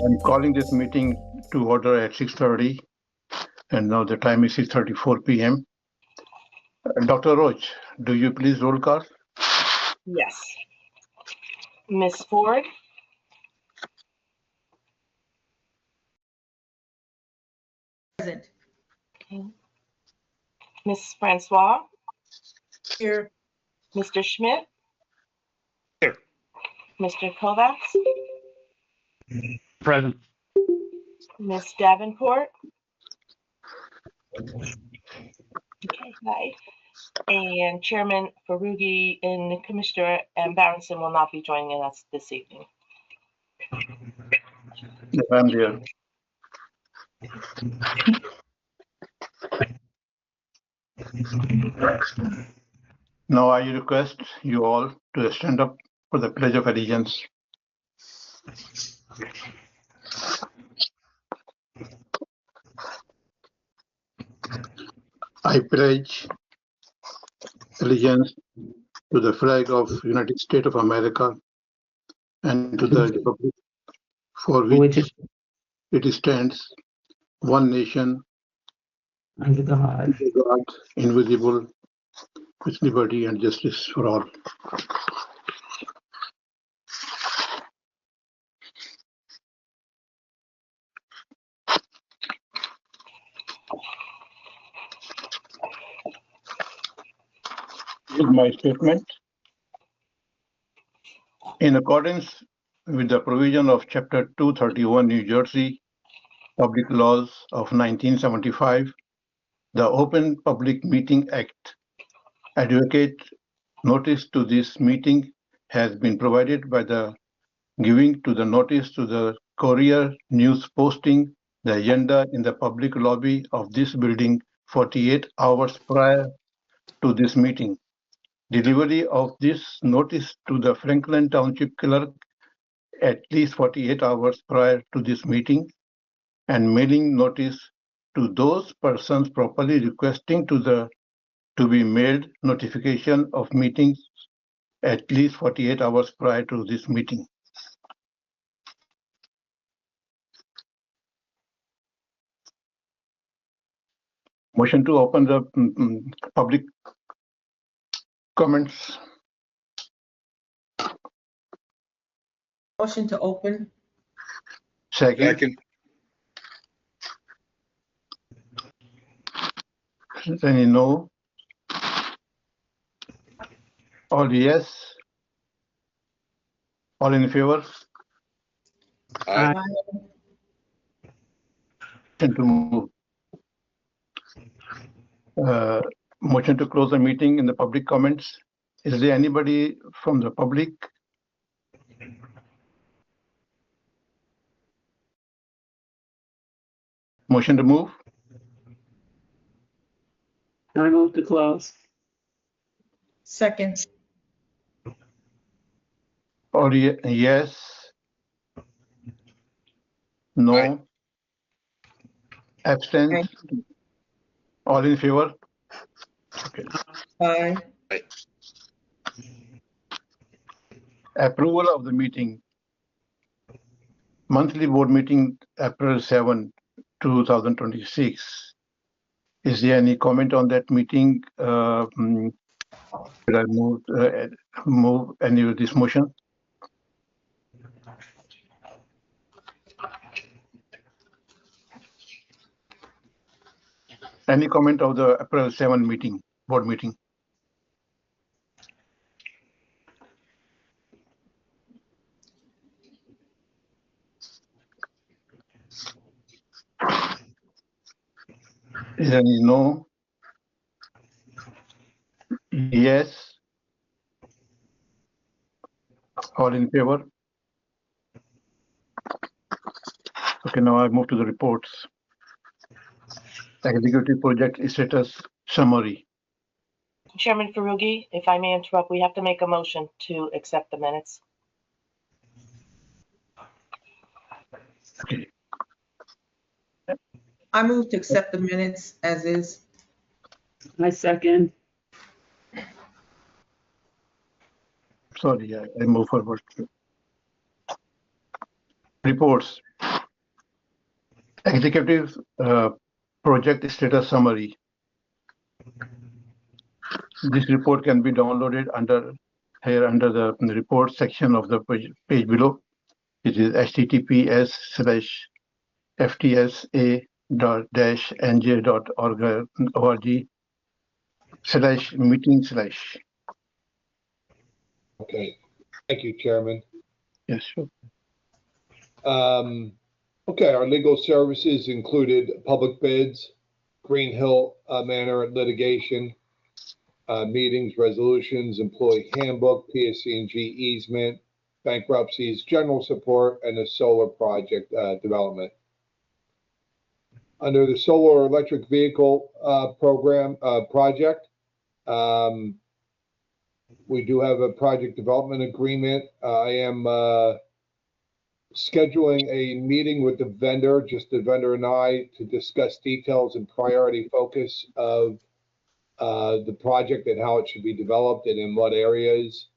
I'm calling this meeting to order at 6:30, and now the time is 6:34 p.m. Dr. Roach, do you please roll call? Yes. Ms. Ford? Present. Okay. Ms. Francois? Here. Mr. Schmidt? Here. Mr. Kovacs? Present. Ms. Davenport? Okay, hi. And Chairman Farugi and Commissioner Barronson will not be joining us this evening. Yes, I'm there. Now I request you all to stand up for the Pledge of Allegiance. I pledge allegiance to the flag of United States of America and to the republic for which it stands, one nation, under God, under God, invisible, with liberty and justice for all. Here's my statement. In accordance with the provision of Chapter 231 New Jersey Public Laws of 1975, the Open Public Meeting Act advocate notice to this meeting has been provided by the giving to the notice to the Courier News posting the agenda in the public lobby of this building 48 hours prior to this meeting. Delivery of this notice to the Franklin Township clerk at least 48 hours prior to this meeting, and mailing notice to those persons properly requesting to be mailed notification of meetings at least 48 hours prior to this meeting. Motion to open the public comments. Motion to open. Second. Any no? All yes? All in favor? Aye. Motion to move. Motion to close the meeting in the public comments. Is there anybody from the public? Motion to move. I move to close. Second. All yes? No? Aye. Abstain? Aye. All in favor? Okay. Aye. Approval of the meeting. Monthly board meeting, April 7, 2026. Is there any comment on that meeting? Should I move any of this motion? Any comment of the April 7 meeting, board meeting? Is there any no? Yes? All in favor? Okay, now I move to the reports. Executive project status summary. Chairman Farugi, if I may interrupt, we have to make a motion to accept the minutes. Okay. I move to accept the minutes as is. I second. Sorry, I move forward. Reports. Executive project status summary. This report can be downloaded under the report section of the page below. It is https://ftsa-nj.org/meeting/. Okay, thank you, Chairman. Yes, sure. Okay, our legal services included public bids, Green Hill Manor litigation, meetings, resolutions, employee handbook, PSC&G easement, bankruptcies, general support, and the solar project development. Under the solar electric vehicle program project, we do have a project development agreement. I am scheduling a meeting with the vendor, just the vendor and I, to discuss details and priority focus of the project and how it should be developed and in what areas,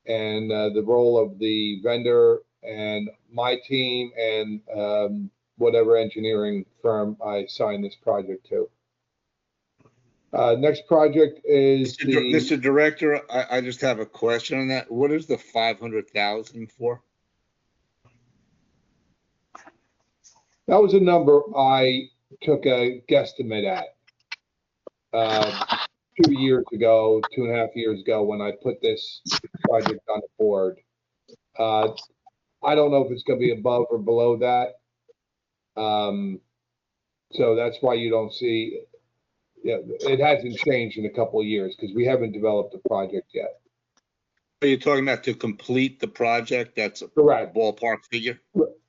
and the role of the vendor and my team and whatever engineering firm I assign this project to. Next project is Mr. Director, I just have a question on that. What is the 500,000 for? That was a number I took a guesstimate at 2 years ago, 2.5 years ago, when I put this project on the board. I don't know if it's going to be above or below that. So that's why you don't see, it hasn't changed in a couple of years because we haven't developed the project yet. Are you talking about to complete the project? That's a Correct. ballpark figure?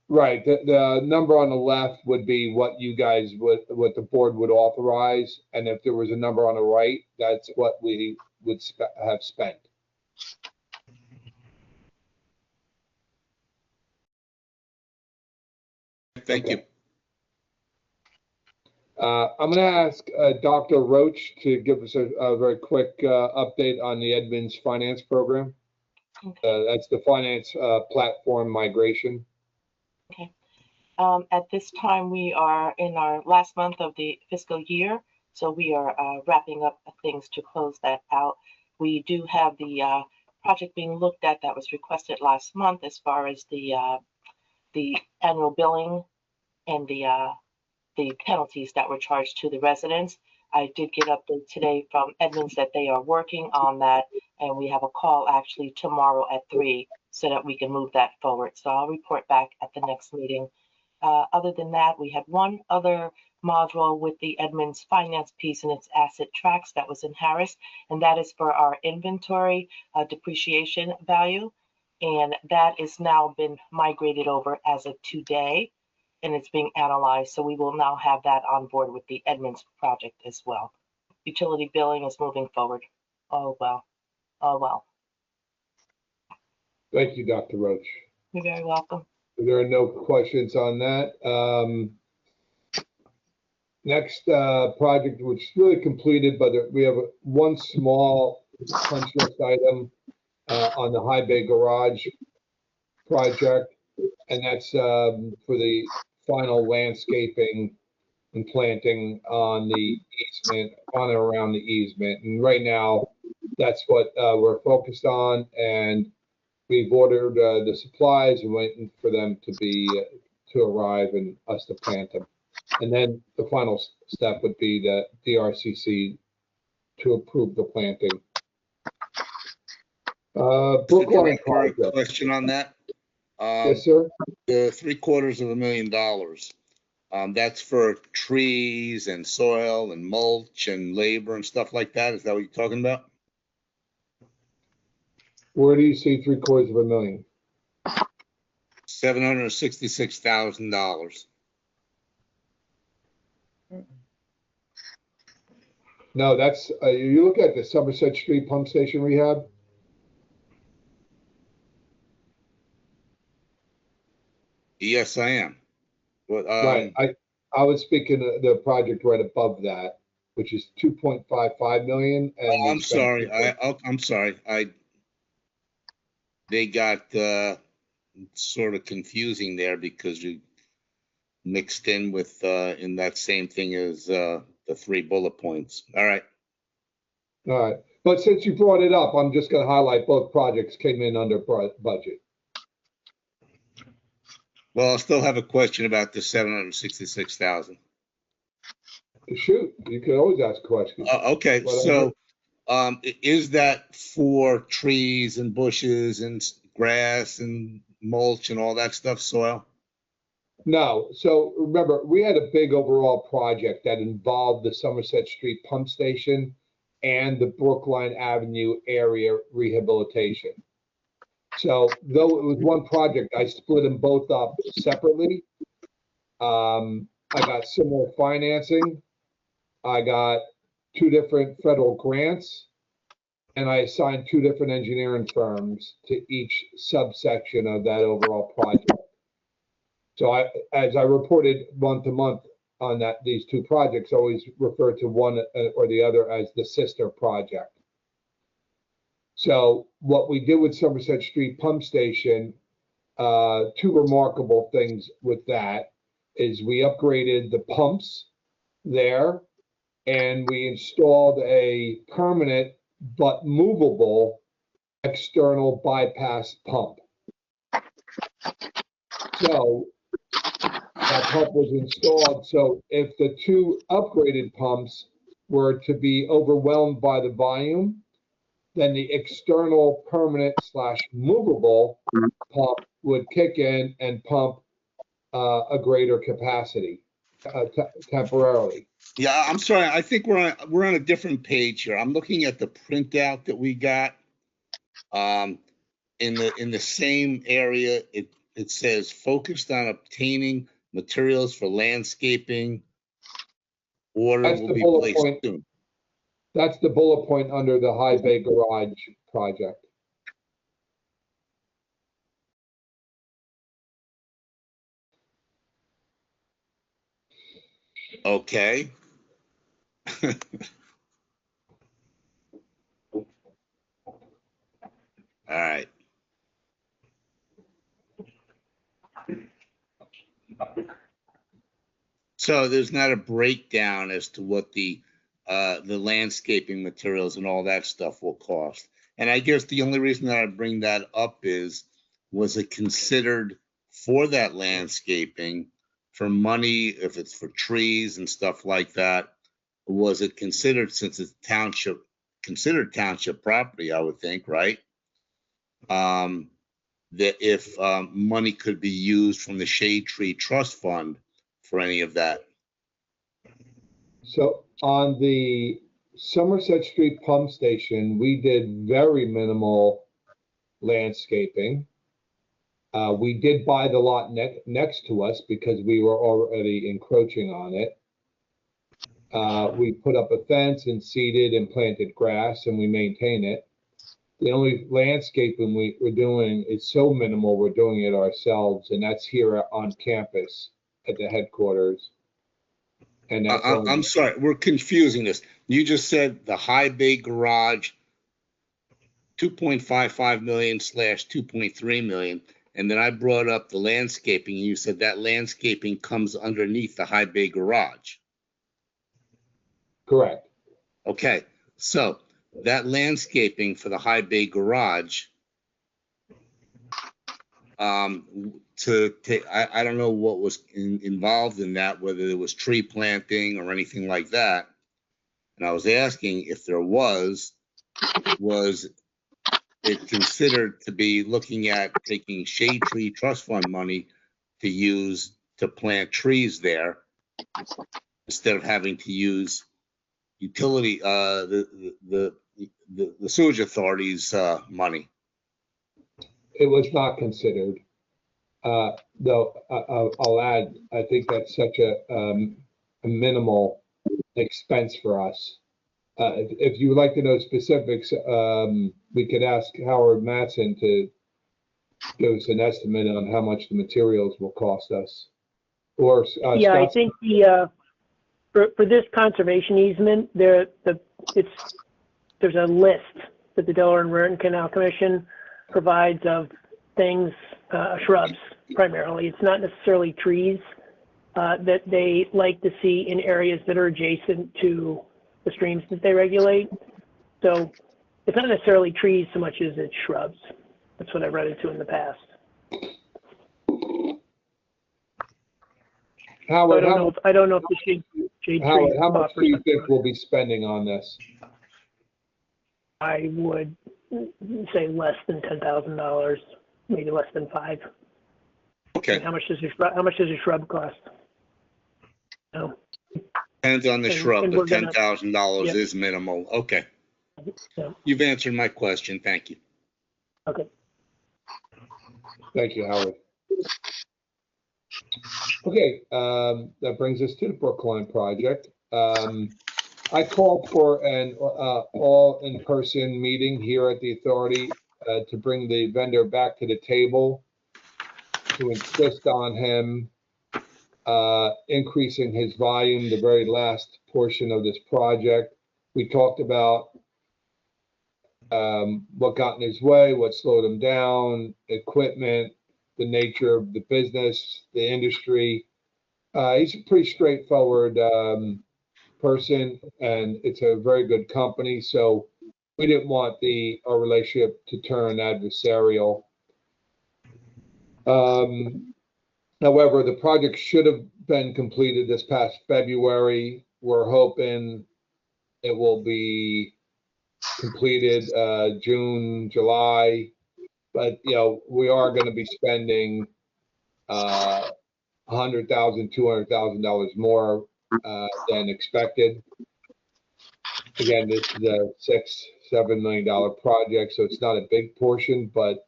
Right. The number on the left would be what you guys would, what the board would authorize. And if there was a number on the right, that's what we would have spent. Thank you. I'm going to ask Dr. Roach to give us a very quick update on the Edmunds finance program. That's the finance platform migration. Okay. At this time, we are in our last month of the fiscal year, so we are wrapping up things to close that out. We do have the project being looked at that was requested last month as far as the annual billing and the penalties that were charged to the residents. I did get update today from Edmunds that they are working on that, and we have a call actually tomorrow at 3 so that we can move that forward. So I'll report back at the next meeting. Other than that, we had one other module with the Edmunds finance piece and its asset tracks that was in Harris, and that is for our inventory depreciation value. And that is now been migrated over as of today, and it's being analyzed. So we will now have that on board with the Edmunds project as well. Utility billing is moving forward. Oh, well. Oh, well. Thank you, Dr. Roach. You're very welcome. There are no questions on that. Next project, which is really completed, but we have one small punch list item on the high bay garage project, and that's for the final landscaping and planting on the easement, on and around the easement. And right now, that's what we're focused on, and we've ordered the supplies and waiting for them to arrive and us to plant them. And then the final step would be the DRCC to approve the planting. Brookline project. A question on that. Yes, sir. The $750,000. That's for trees and soil and mulch and labor and stuff like that. Is that what you're talking about? Where do you see $750,000? $766,000. No, that's you look at the Somerset Street pump station rehab. Yes, I am. But, Right. I was speaking of the project right above that, which is 2.55 million. And I'm sorry. I'm sorry. They got sort of confusing there because mixed in with, in that same thing as, the 3 bullet points. All right. All right. But since you brought it up, I'm just gonna highlight both projects came in under budget. Well, I still have a question about the 766,000. Shoot, you could always ask questions. Okay, Whatever. so, is that for trees and bushes and grass and mulch and all that stuff, soil? No, so remember, we had a big overall project that involved the Somerset Street pump station and the Brookline Avenue area rehabilitation. So though it was one project, I split them both up separately. I got similar financing. I got 2 different federal grants, and I assigned 2 different engineering firms to each subsection of that overall project. So as I reported month to month on these 2 projects, always refer to one or the other as the sister project. So what we did with Somerset Street Pump Station, 2 remarkable things with that is we upgraded the pumps there, and we installed a permanent but movable external bypass pump. So that pump was installed. So if the 2 upgraded pumps were to be overwhelmed by the volume, then the external permanent / movable pump would kick in and pump a greater capacity temporarily. Yeah, I'm sorry. I think we're on a different page here. I'm looking at the printout that we got. In the same area, it says focused on obtaining materials for landscaping. Order That's will the be bullet placed point. soon. That's the bullet point under the High Bay Garage project. Okay. All right. So there's not a breakdown as to what the landscaping materials and all that stuff will cost. And I guess the only reason that I bring that up was it considered for that landscaping for money, if it's for trees and stuff like that, was it considered, since it's considered township property, I would think, right? That if money could be used from the Shade Tree Trust Fund for any of that. So on the Somerset Street Pump Station, we did very minimal landscaping. We did buy the lot next to us because we were already encroaching on it. We put up a fence and seeded and planted grass, and we maintain it. The only landscaping we're doing is so minimal, we're doing it ourselves, and that's here on campus at the headquarters. And that's I'm sorry, we're confusing this. You just said the High Bay Garage, 2.55 million / 2.3 million. And then I brought up the landscaping, and you said that landscaping comes underneath the High Bay Garage. correct. Okay, so that landscaping for the High Bay Garage, I don't know what was involved in that, whether there was tree planting or anything like that. And I was asking if there was it considered to be looking at taking Shade Tree Trust Fund money to use to plant trees there instead of having to use utility, the sewage authority's money. It was not considered. Though I'll add, I think that's such a minimal expense for us. If you would like to know specifics, we could ask Howard Matson to give us an estimate on how much the materials will cost us. Or Yeah, I Scott, think for this conservation easement, there's a list that the Delaware and Raritan Canal Commission provides of things, shrubs primarily. It's not necessarily trees. that they like to see in areas that are adjacent to the streams that they regulate. So it's not necessarily trees so much as it's shrubs. That's what I've run into in the past. Howard, I don't know if the shade Howard, tree how much do you offers think we'll be spending on this? I would say less than $10,000, maybe less than $5,000. Okay, How much does a shrub cost? No. depends on the And- shrub, and but we're gonna- $10,000 Yep. is minimal. Okay, Yeah. you've answered my question. Thank you. Okay. Thank you, Howard. Okay, that brings us to the Brookline project. I called for an all in-person meeting here at the authority to bring the vendor back to the table, to insist on him increasing his volume, the very last portion of this project. We talked about what got in his way, what slowed him down, equipment, the nature of the business, the industry. He's a pretty straightforward person, and it's a very good company. So we didn't want our relationship to turn adversarial. However, the project should have been completed this past February. We're hoping it will be completed June, July, but we are going to be spending $100,000, $200,000 more than expected. Again, this is a $6-7 million project, so it's not a big portion, but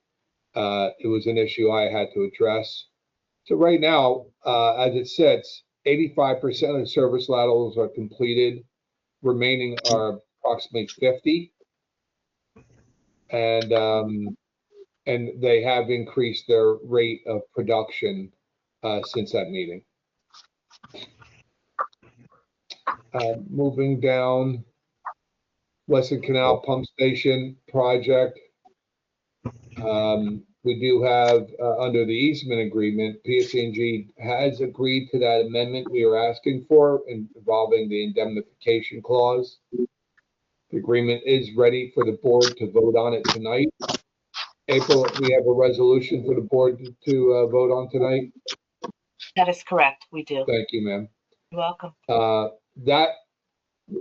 it was an issue I had to address. So right now, as it sits, 85% of the service laterals are completed. Remaining are approximately 50. And they have increased their rate of production since that meeting. Moving down, Western Canal Pump Station project. We do have, under the easement agreement, PSE&G has agreed to that amendment we are asking for involving the indemnification clause. The agreement is ready for the board to vote on it tonight. April, we have a resolution for the board to vote on tonight. That is correct. We do. Thank you, ma'am. You're welcome. That,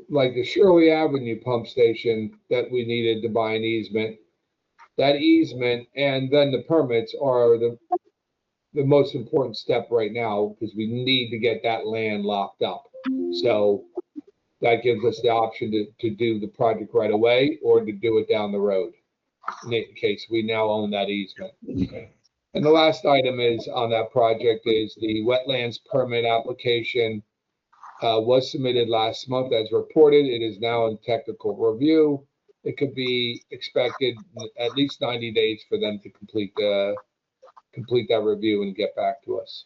like the Shirley Avenue pump station that we needed to buy an easement, that easement and then the permits are the most important step right now, because we need to get that land locked up. So that gives us the option to do the project right away or to do it down the road, in case we now own that easement. And the last item is on that project is the wetlands permit application was submitted last month as reported. It is now in technical review. It could be expected at least 90 days for them to complete that review and get back to us.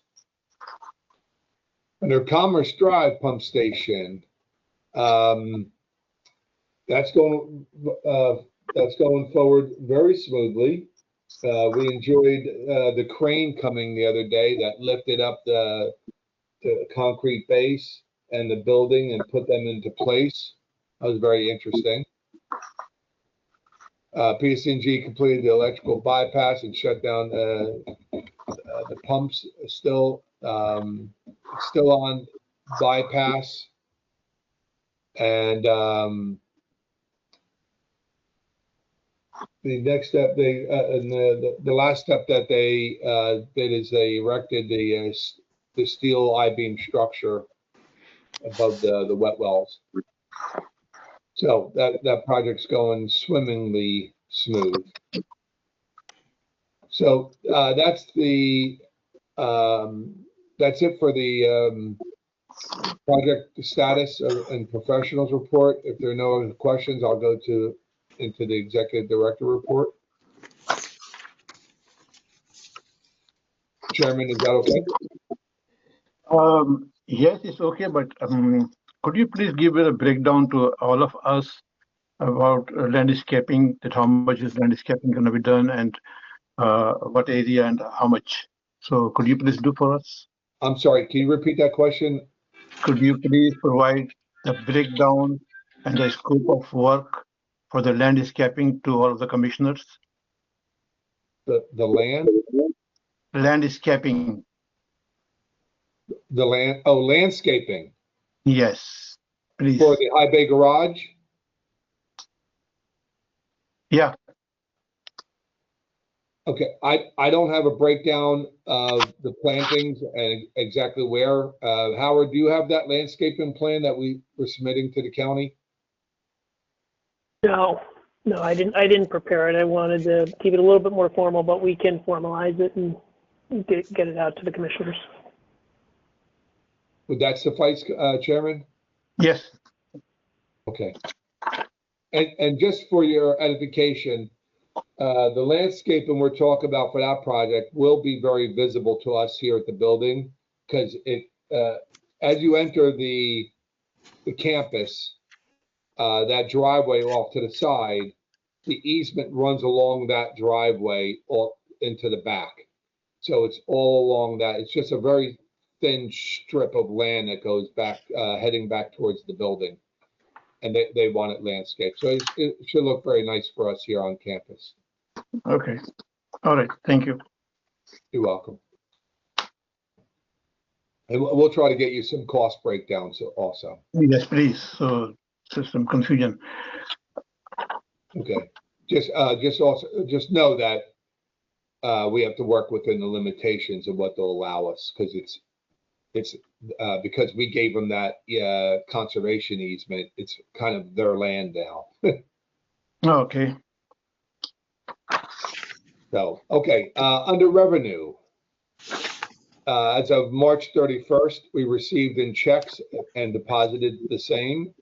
Under Commerce Drive Pump Station, that's going forward very smoothly. We enjoyed the crane coming the other day that lifted up the concrete base and the building and put them into place. That was very interesting. PSE&G completed the electrical bypass and shut down the pumps. Still on bypass, and the next step and the last step that they did is they erected the steel I-beam structure above the wet wells. So that project's going swimmingly smooth. So that's it for the project status and professionals report. If there are no other questions, I'll go into the executive director report. Chairman, is that okay? Yes, it's okay, but could you please give a breakdown to all of us about landscaping, that how much is landscaping going to be done and what area and how much? So could you please do for us? I'm sorry, can you repeat that question? Could you please provide the breakdown and the scope of work for the landscaping to all of the commissioners? The land, Landscaping, landscaping yes, please. for the high bay garage? Yeah, Okay, I don't have a breakdown of the plantings and exactly where. Howard, do you have that landscaping plan that we were submitting to the county? No, I didn't prepare it. I wanted to keep it a little bit more formal, but we can formalize it and get it out to the commissioners. Would that suffice, Chairman? yes, Okay. And just for your edification, the landscaping we're talking about for that project will be very visible to us here at the building because as you enter the campus, that driveway off to the side, the easement runs along that driveway into the back. So it's all along that. It's just a very thin strip of land that goes back, heading back towards the building. And they want it landscaped. So it should look very nice for us here on campus. okay. All right, thank you. You're welcome. And we'll try to get you some cost breakdowns also. Yes, please, so there's some confusion. Okay. Just know that we have to work within the limitations of what they'll allow us because it's because we gave them that conservation easement. It's kind of their land now. Okay, So, okay, under revenue, as of March 31st, we received in checks and deposited the same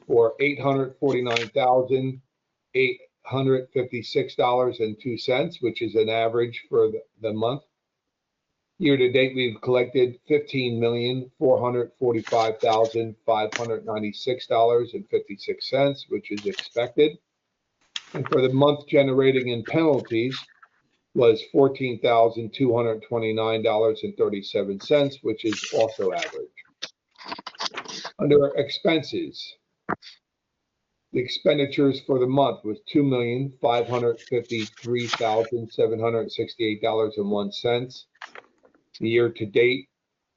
for $849,856.02, which is an average for the month. Year to date, we've collected $15,445,596.56, which is expected. And for the month generating in penalties was $14,229.37, which is also average. Under expenses, the expenditures for the month was $2,553,768.01. The year to date,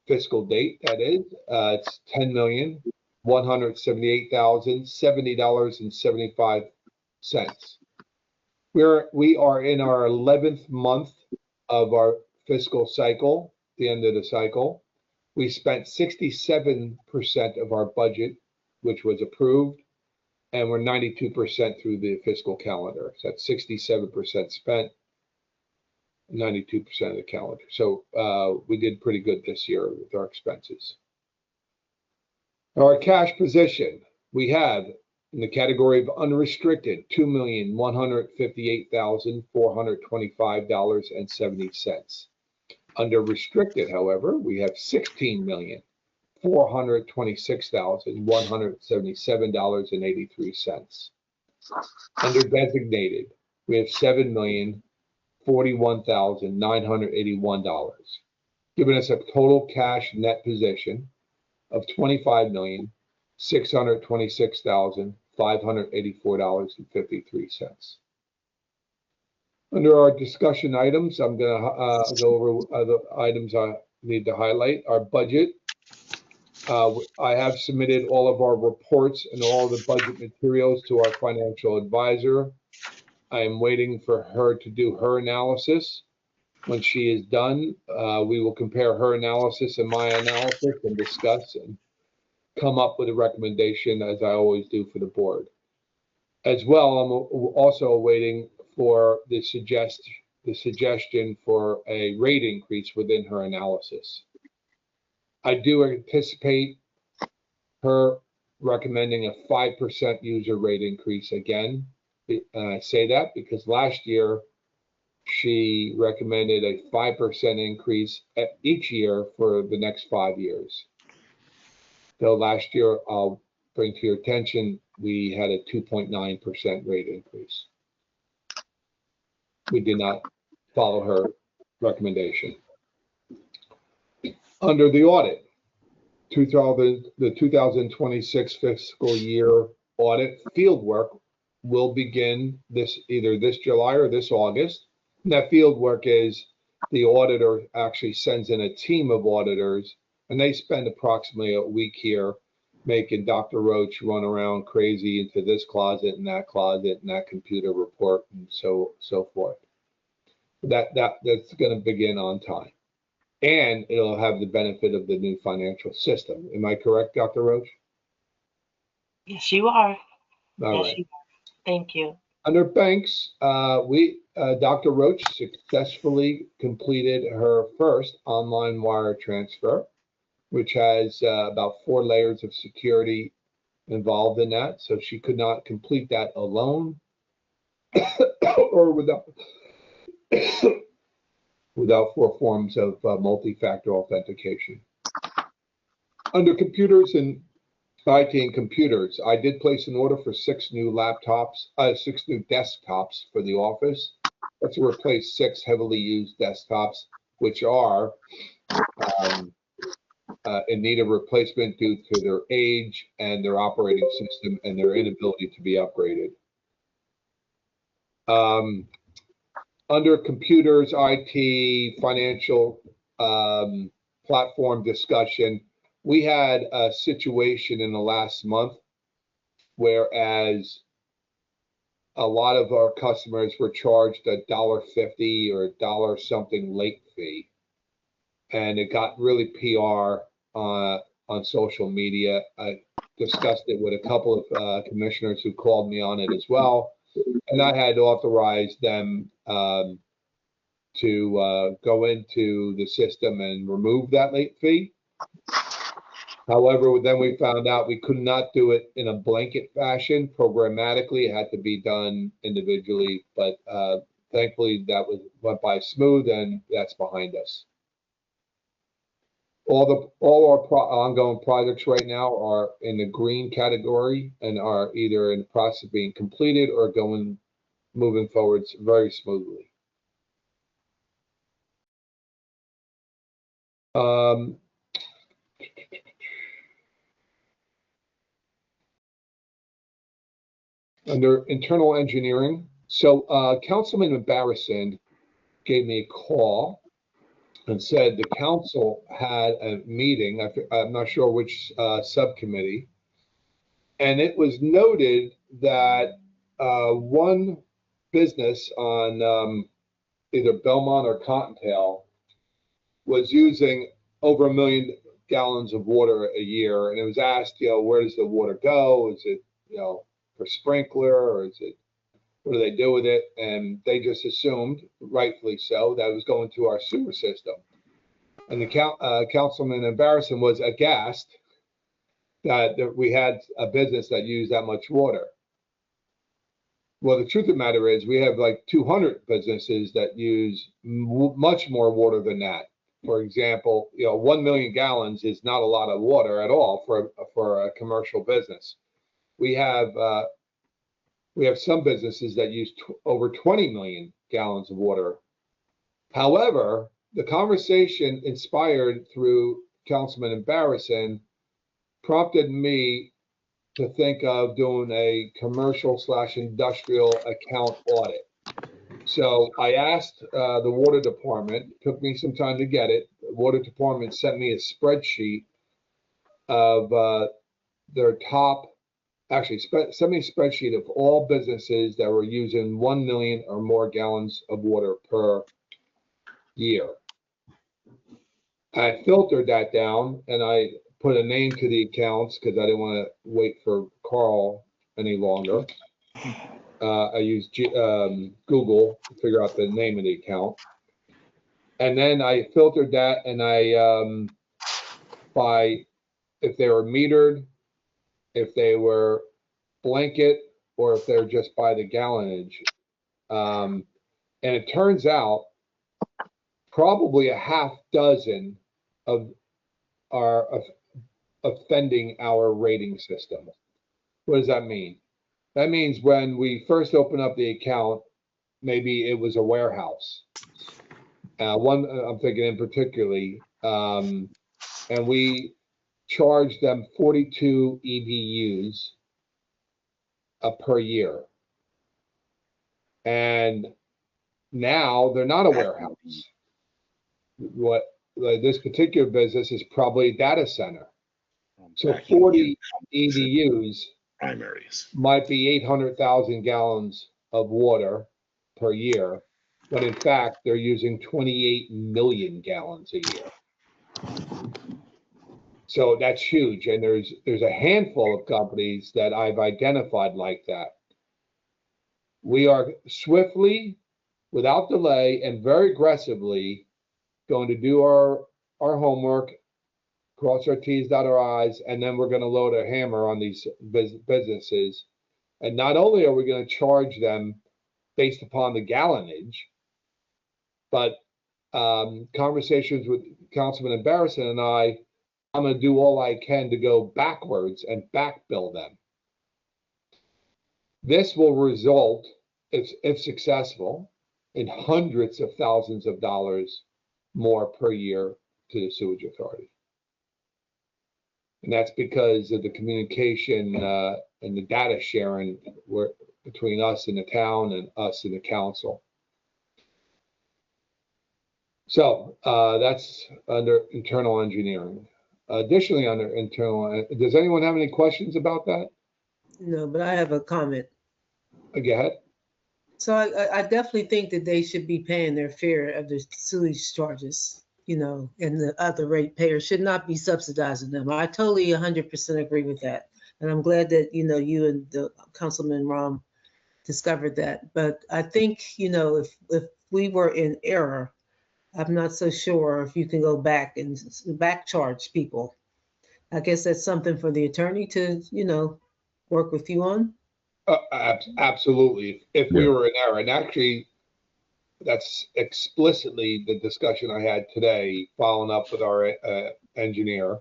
fiscal date, that is, it's $10,178,070.75. We are in our 11th month of our fiscal cycle, the end of the cycle. We spent 67% of our budget, which was approved, and we're 92% through the fiscal calendar. So that's 67% spent, 92% of the calendar. So we did pretty good this year with our expenses. Our cash position, we have in the category of unrestricted, $2,158,425.70. Under restricted, however, we have $16,426,177.83. Under designated, we have $7,041,981, giving us a total cash net position of $25,626,584.53. Under our discussion items, I'm going to go over other items I need to highlight. Our budget. I have submitted all of our reports and all the budget materials to our financial advisor. I am waiting for her to do her analysis. When she is done, we will compare her analysis and my analysis and discuss and come up with a recommendation, as I always do for the board. As well, I'm also waiting for the suggestion for a rate increase within her analysis. I do anticipate her recommending a 5% user rate increase again. I say that because last year she recommended a 5% increase each year for the next 5 years. So last year, I'll bring to your attention, we had a 2.9% rate increase. We did not follow her recommendation. Under the audit, the 2026 fiscal year audit field work will begin either this July or this August. And that field work is the auditor actually sends in a team of auditors, and they spend approximately a week here making Dr. Roach run around crazy into this closet and that computer report and so forth. That's going to begin on time. And it'll have the benefit of the new financial system. Am I correct, Dr. Roach? Yes, you are. All Yes, right. you are. Thank you. Under banks, Dr. Roach successfully completed her first online wire transfer, which has about 4 layers of security involved in that. So she could not complete that alone or without 4 forms of multi-factor authentication. Under computers and IT and computers, I did place an order for 6 new laptops, 6 new desktops for the office. That's to replace 6 heavily used desktops, which are in need of replacement due to their age and their operating system and their inability to be upgraded. Under computers, IT, financial platform discussion, we had a situation in the last month, whereas a lot of our customers were charged $1.50 or $1 something late fee. And it got really PR on social media. I discussed it with a couple of commissioners who called me on it as well. And I had authorized them to go into the system and remove that late fee. However, then we found out we could not do it in a blanket fashion. Programmatically, it had to be done individually, but thankfully that went by smooth, and that's behind us. All our ongoing projects right now are in the green category and are either in the process of being completed or moving forward very smoothly. Under internal engineering, so Councilman Barrison gave me a call and said the council had a meeting. I'm not sure which subcommittee, and it was noted that one business on either Belmont or Cottontail was using over 1 million gallons of water a year, and it was asked, where does the water go? Is it, for sprinkler, or what do they do with it? And they just assumed, rightfully so, that it was going to our sewer system. And the Councilman Barrison was aghast that we had a business that used that much water. Well, the truth of the matter is we have like 200 businesses that use much more water than that. For example, 1 million gallons is not a lot of water at all for a commercial business. We have some businesses that use over 20 million gallons of water. However, the conversation inspired through Councilman Barrison prompted me to think of doing a commercial/industrial account audit. So I asked the water department, it took me some time to get it. The water department sent me a spreadsheet of their top, sent me a spreadsheet of all businesses that were using 1 million or more gallons of water per year. I filtered that down and I put a name to the accounts because I didn't want to wait for Carl any longer. I used Google to figure out the name of the account. And then I filtered that and I, by if they were metered, if they were blanket, or if they're just by the gallonage. And it turns out probably a half dozen of are offending our rating system. What does that mean? That means when we first open up the account, maybe it was a warehouse. One I'm thinking in particularly, and we charged them 42 EVUs per year. And now they're not a warehouse. What this particular business is probably a data center. So 40 EVUs Primaries. might be 800,000 gallons of water per year, but in fact, they're using 28 million gallons a year. So that's huge. And there's a handful of companies that I've identified like that. We are swiftly, without delay, and very aggressively going to do our homework, cross our T's, dot our I's, and then we're going to load a hammer on these businesses. And not only are we going to charge them based upon the gallonage, but conversations with Councilman Barrison and I'm going to do all I can to go backwards and back bill them. This will result, if successful, in hundreds of thousands of dollars more per year to the sewage authority. And that's because of the communication and the data sharing between us and the town and us and the council. So that's under internal engineering. Additionally, under internal, does anyone have any questions about that? No, but I have a comment. Go ahead. So I definitely think that they should be paying their share of the sewage charges, and the other ratepayers should not be subsidizing them. I totally 100% agree with that. And I'm glad that, you and the Councilman Rom discovered that. But I think, if we were in error, I'm not so sure if you can go back and back charge people. I guess that's something for the attorney to, work with you on. Absolutely. If we were in error, and actually, that's explicitly the discussion I had today, following up with our engineer.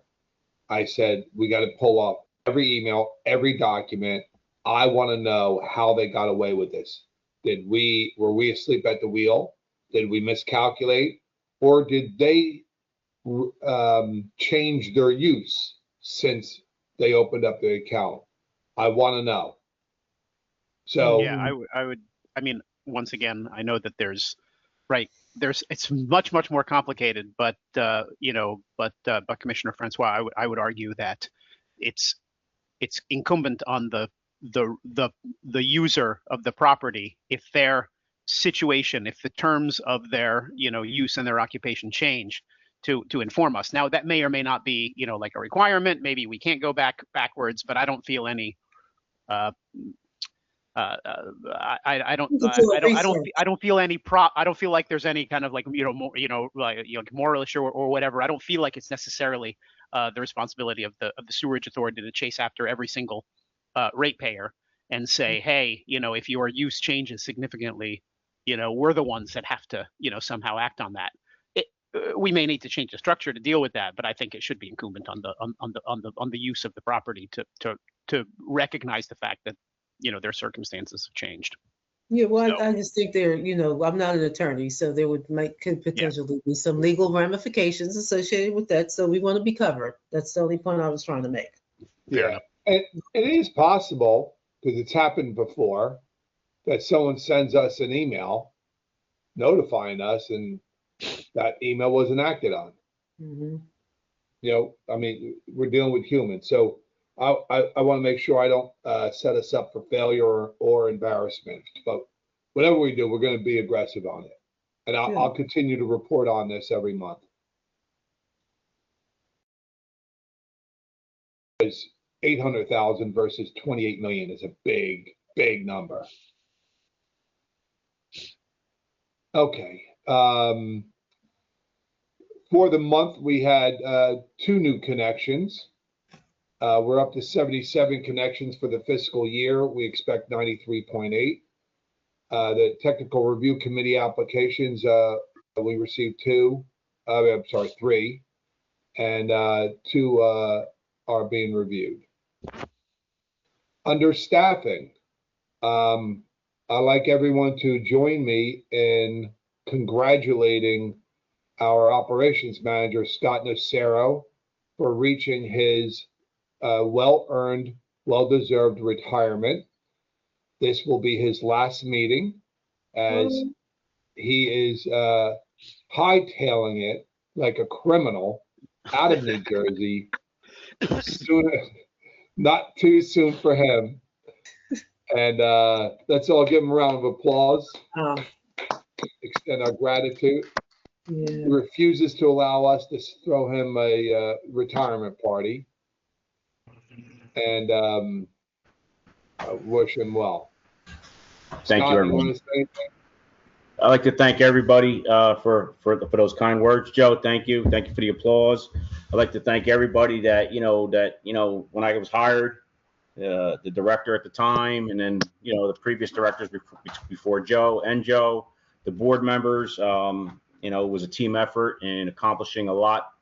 I said, we got to pull up every email, every document. I want to know how they got away with this. Were we asleep at the wheel? Did we miscalculate? Or did they change their use since they opened up the account? I want to know. So yeah, I would. I mean, once again, I know that it's much more complicated, but Commissioner Francois, I would argue that it's incumbent on the user of the property, if their situation, if the terms of their use and their occupation change, to inform us. Now, that may or may not be like a requirement. Maybe we can't go backwards, but I don't feel any. I don't feel any I don't feel like there's any kind of like moral issue or whatever. I don't feel like it's necessarily the responsibility of the sewerage authority to chase after every single ratepayer and say, hey, if your use changes significantly, we're the ones that have to somehow act on that. We may need to change the structure to deal with that, but I think it should be incumbent on the use of the property to recognize the fact that their circumstances have changed. Yeah, well, I just think I'm not an attorney, so there could potentially be some legal ramifications associated with that. So we want to be covered. That's the only point I was trying to make. Yeah, and it is possible, because it's happened before, that someone sends us an email notifying us, and that email wasn't acted on. Mm-hmm. I mean, we're dealing with humans, so I want to make sure I don't set us up for failure or embarrassment. But whatever we do, we're going to be aggressive on it, and I'll continue to report on this every month. Because 800,000 versus 28 million is a big number. Okay. For the month, we had 2 new connections. We're up to 77 connections for the fiscal year. We expect 93.8. The technical review committee applications, we received 3, and 2 are being reviewed. Under staffing, I'd like everyone to join me in congratulating our operations manager, Scott Nocero, for reaching his well-earned, well-deserved retirement. This will be his last meeting, as he is hightailing it like a criminal out of New Jersey. Not too soon for him. And let's all give him a round of applause. Extend our gratitude. Yeah. He refuses to allow us to throw him a retirement party. And wish him well. Thank Scott, you, everyone. want to say anything? I'd like to thank everybody for those kind words. Joe, thank you. Thank you for the applause. I'd like to thank everybody that when I was hired, the director at the time, and then the previous directors before Joe, the board members. It was a team effort in accomplishing a lot.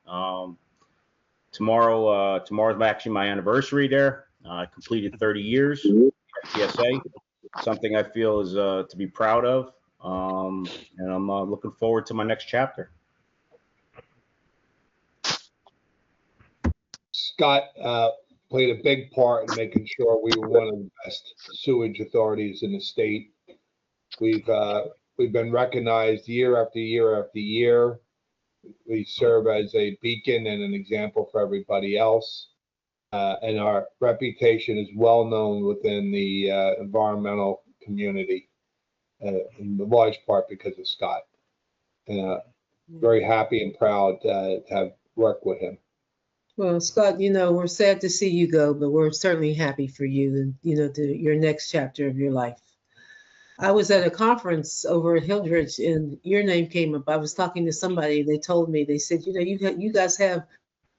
Tomorrow's actually my anniversary there. I completed 30 years at TSA. Something I feel is to be proud of. And I'm looking forward to my next chapter. Scott played a big part in making sure we were one of the best sewage authorities in the state. We've been recognized year after year after year. We serve as a beacon and an example for everybody else. And our reputation is well known within the environmental community, in large part because of Scott. Very happy and proud to have worked with him. Well, Scott, we're sad to see you go, but we're certainly happy for you and, your next chapter of your life. I was at a conference over at Hildreth and your name came up. I was talking to somebody. They told me, they said, you guys have,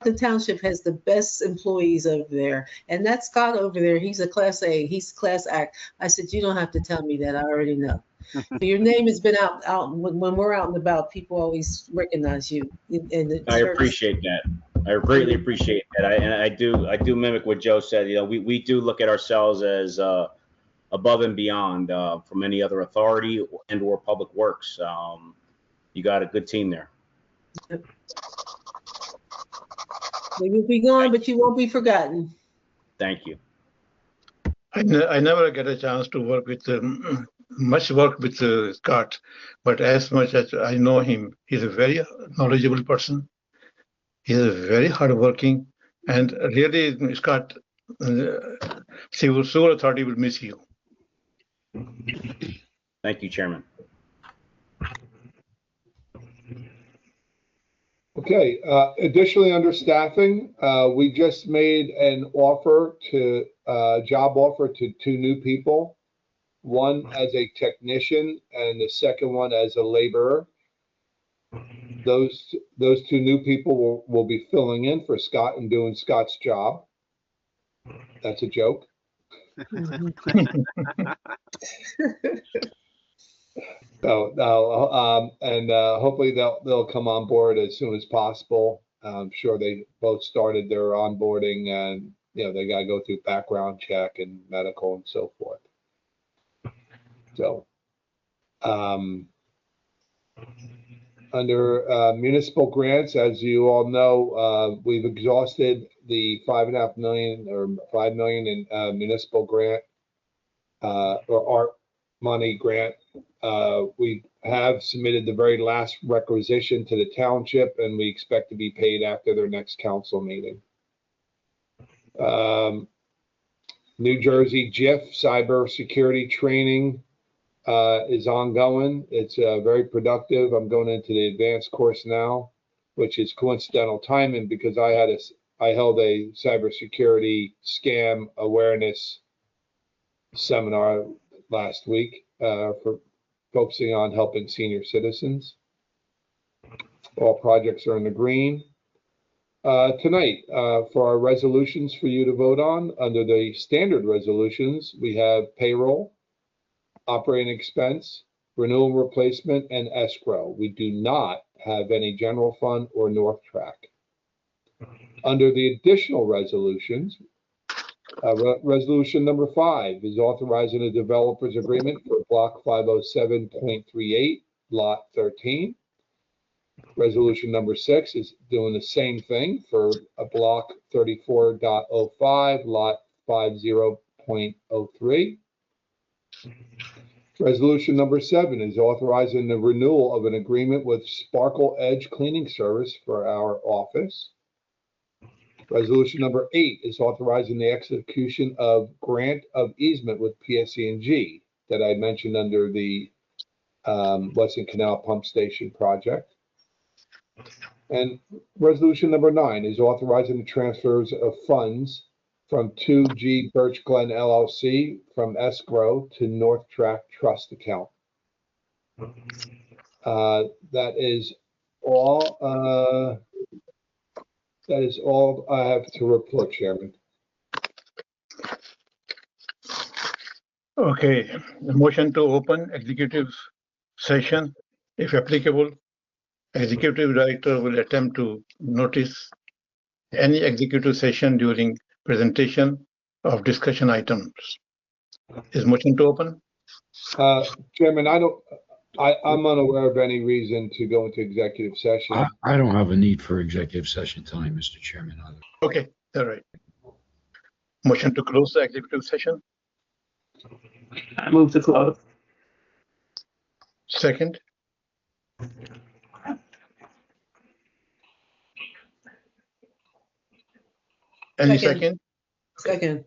the township has the best employees over there. And that Scott over there, he's a class A, he's class act. I said, you don't have to tell me that. I already know. So your name has been out when we're out and about, people always recognize you. I appreciate that. I greatly appreciate that. I do mimic what Joe said. We do look at ourselves as above and beyond from any other authority and/or public works. You got a good team there. Well, you'll be gone, but you won't be forgotten. Thank you. I never get a chance to work with much work with Scott, but as much as I know him, he's a very knowledgeable person. He's a very hardworking, and really, Scott, Sewer Authority will miss you. Thank you, Chairman. Okay. Additionally, under staffing, we just made an job offer to 2 new people. One as a technician and the second one as a laborer. Those 2 new people will be filling in for Scott and doing Scott's job. That's a joke. Hopefully they'll come on board as soon as possible. I'm sure they both started their onboarding, and they got to go through background check and medical and so forth. So, under municipal grants, as you all know, we've exhausted the $5.5 million or $5 million in municipal grant or art money grant. We have submitted the very last requisition to the township, and we expect to be paid after their next council meeting. New Jersey JIF cybersecurity training is ongoing. It's very productive. I'm going into the advanced course now, which is coincidental timing because I held a cybersecurity scam awareness seminar last week for focusing on helping senior citizens. All projects are in the green. Tonight, for our resolutions for you to vote on, under the standard resolutions, we have payroll, operating expense, renewal replacement, and escrow. We do not have any general fund or North Track. Under the additional resolutions, resolution number 5 is authorizing a developer's agreement for block 507.38, lot 13. Resolution number 6 is doing the same thing for a block 34.05, lot 50.03. Resolution number 7 is authorizing the renewal of an agreement with Sparkle Edge Cleaning Service for our office. Resolution number 8 is authorizing the execution of grant of easement with PSE&G that I mentioned under the Western Canal Pump Station project. And resolution number 9 is authorizing the transfers of funds from 2G Birch Glen LLC from escrow to North Track Trust account. That is all. That is all I have to report, Chairman. Okay, the motion to open executive session, if applicable. Executive Director will attempt to notice any executive session during presentation of discussion items. Is motion to open? Chairman, I'm unaware of any reason to go into executive session. I don't have a need for executive session tonight, Mr. Chairman. Either. Okay, all right. Motion to close the executive session. I move to close. Second. Any second? Second.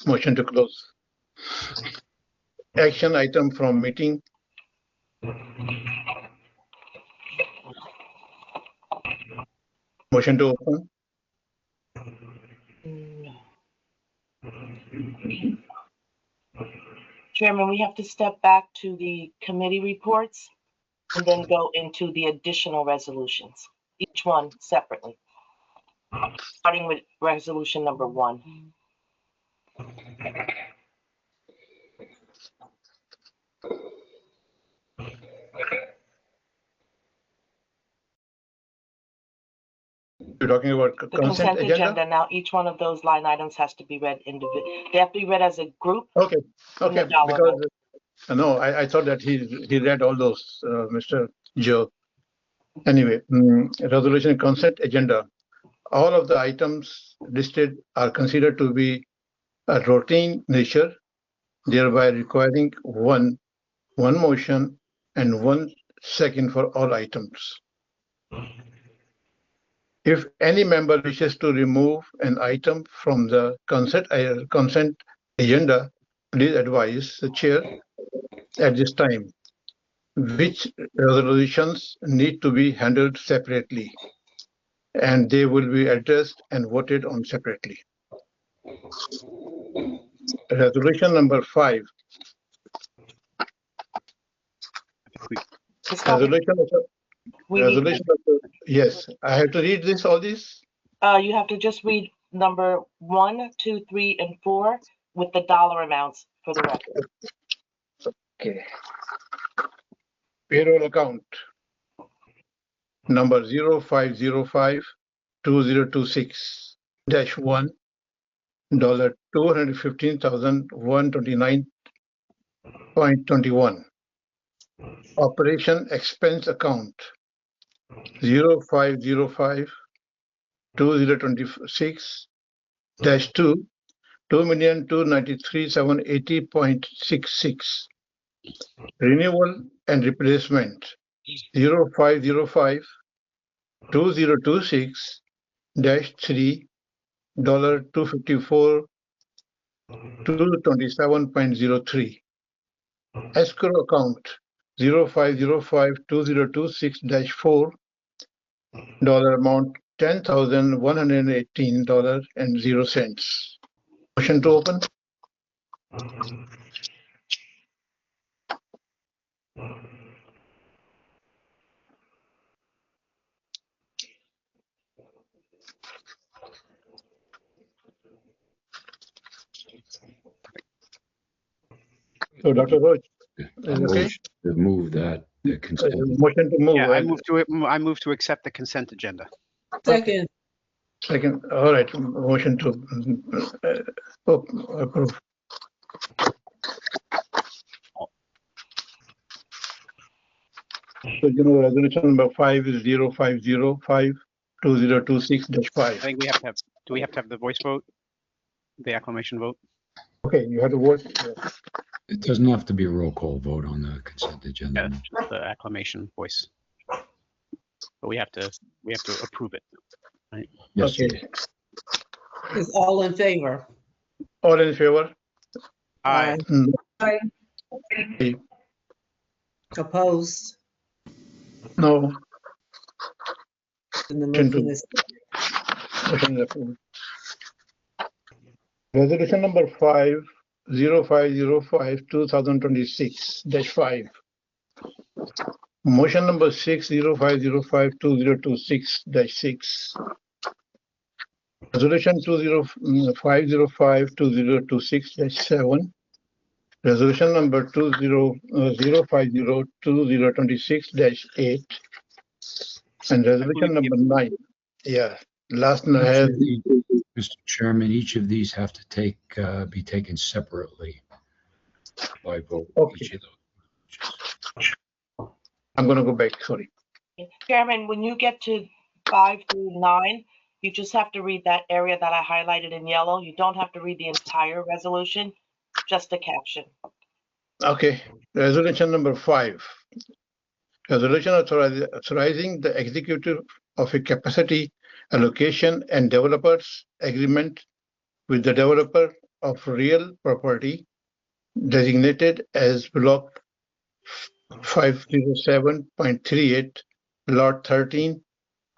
Motion to close. Action item from meeting. Motion to open. Chairman, we have to step back to the committee reports and then go into the additional resolutions, each one separately. Starting with resolution number 1. You're talking about The consent agenda. Now, each one of those line items has to be read individually. They have to be read as a group. Okay, okay, because no, I thought that he read all those, Mr. Joe. Anyway, resolution consent agenda. All of the items listed are considered to be a routine nature, thereby requiring one motion and 1 second for all items. If any member wishes to remove an item from the consent agenda, please advise the chair at this time which resolutions need to be handled separately, and they will be addressed and voted on separately. Resolution number 5. Yes, I have to read this, all this? You have to just read number 1, 2, 3, and 4 with the dollar amounts for the record. Okay. Payroll account number 0505-2026-1 $215,129.21. Operation expense account 0505-2026-2 $2,293,780.66. Renewal and replacement 0505-2026-3 $254 227.03. Escrow account 0505-2026-4 amount $10,118.0. Motion to open. So, Dr. Roach, okay? To move that the consent. Motion to move. Yeah, I move to accept the consent agenda. Second. Second. All right. Motion to approve. So, resolution number 5 is 0505-2026-5. I think we have to have, do we have to have the voice vote? The acclamation vote? Okay, you have to vote. It doesn't have to be a roll call vote on the consent Yeah, agenda. just the acclamation voice. But we have to approve it. Yes, Okay, Jay. Is all in favor? all in favor? Aye. Mm, Opposed? No, And the Motion motion to- is, motion is approved. Resolution number 5, 0505-2026-5. Motion number 6, 0505-2026-6. Resolution 505-2026-7. Resolution number 050-2026-8. And resolution number 9. Yeah, last one Each has of these- Mr. Chairman, each of these have to be taken separately by vote. Okay. Each of those. I'm going to go back, sorry. Chairman, when you get to 5 through 9, you just have to read that area that I highlighted in yellow. You don't have to read the entire resolution, just a caption. Okay, resolution number 5. Resolution authorizing the executive of a capacity allocation and developers agreement with the developer of real property designated as block 507.38, lot 13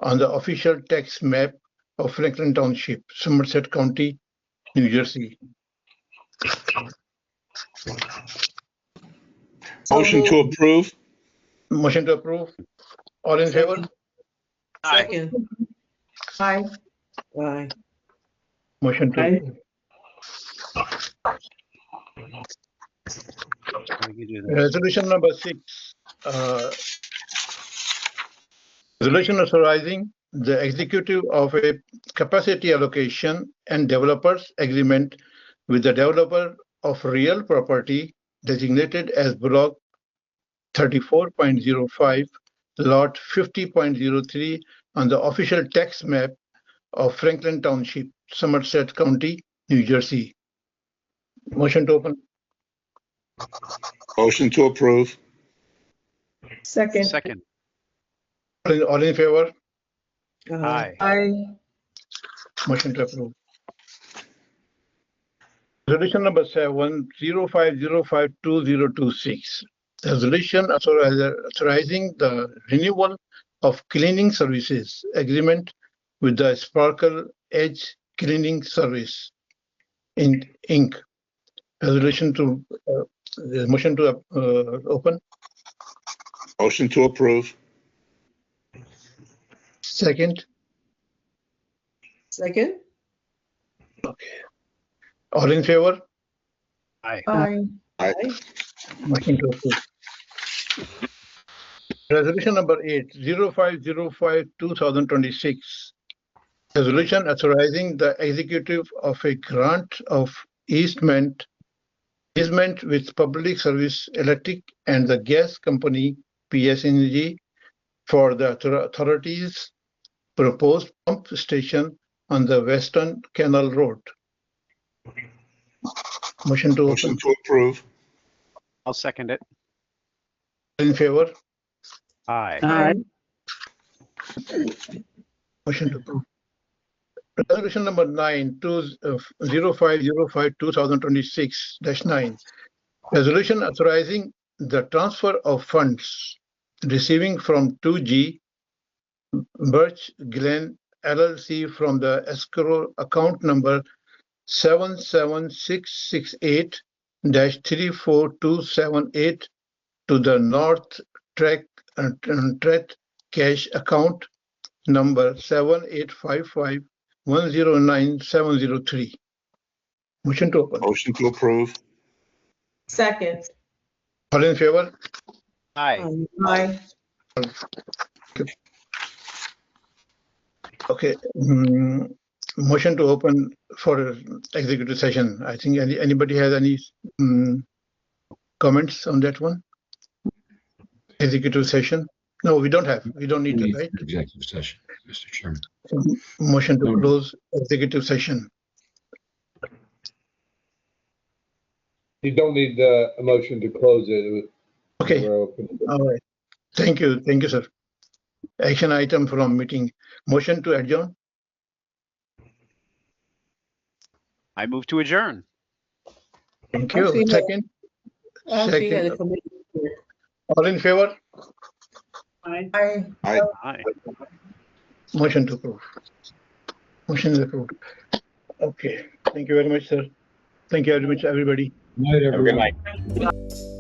on the official tax map of Franklin Township, Somerset County, New Jersey. Motion to approve? Motion to approve. All in favor? second, Aye. aye, Motion to Aye. approve. We can do that. Resolution number 6. Resolution authorizing the executive of a capacity allocation and developers agreement with the developer of real property designated as block 34.05, lot 50.03 on the official tax map of Franklin Township, Somerset County, New Jersey. Motion to open. Motion to approve? Second. Second. All in favor? Aye. Aye. Motion to approve. Resolution number 7, 0505-2026. Resolution authorizing the renewal of cleaning services agreement with the Sparkle Edge Cleaning Service Inc. Resolution to motion to open. Motion to approve? Second. second, All in favor? Aye. Aye. aye, Motion to approve. Resolution number 8, 0505-2026. Resolution authorizing the executive of a grant of easement with Public Service Electric and the Gas Company PSNG for the authority's proposed pump station on the Western Canal Road. Motion to Motion open. to approve? I'll second it. In favor? Aye. Aye. Motion to approve. Resolution number 9, 0505-2026-9. Resolution authorizing the transfer of funds receiving from 2G Birch Glen LLC from the escrow account number 77668-34278 to the North Track cash account number 7855109703. Motion to open. Motion to approve? Second. All in favor? Aye. Aye. Okay. Motion to open for executive session. I think anybody has any comments on that one? Executive session. No, we don't need that, right? Executive session, Mr. Chairman. Motion to No. close executive session. You don't need a motion to close it. Okay, We're open. all right. Thank you, sir. Action item from meeting. Motion to adjourn. I move to adjourn. Thank Actually, you. no. Second. Actually, you had a Second. committee report. All in favor? Aye. Aye. Motion to approve. Motion is approved. Okay. Thank you very much, sir. Thank you very much, everybody. Night, Have a good everyone. night.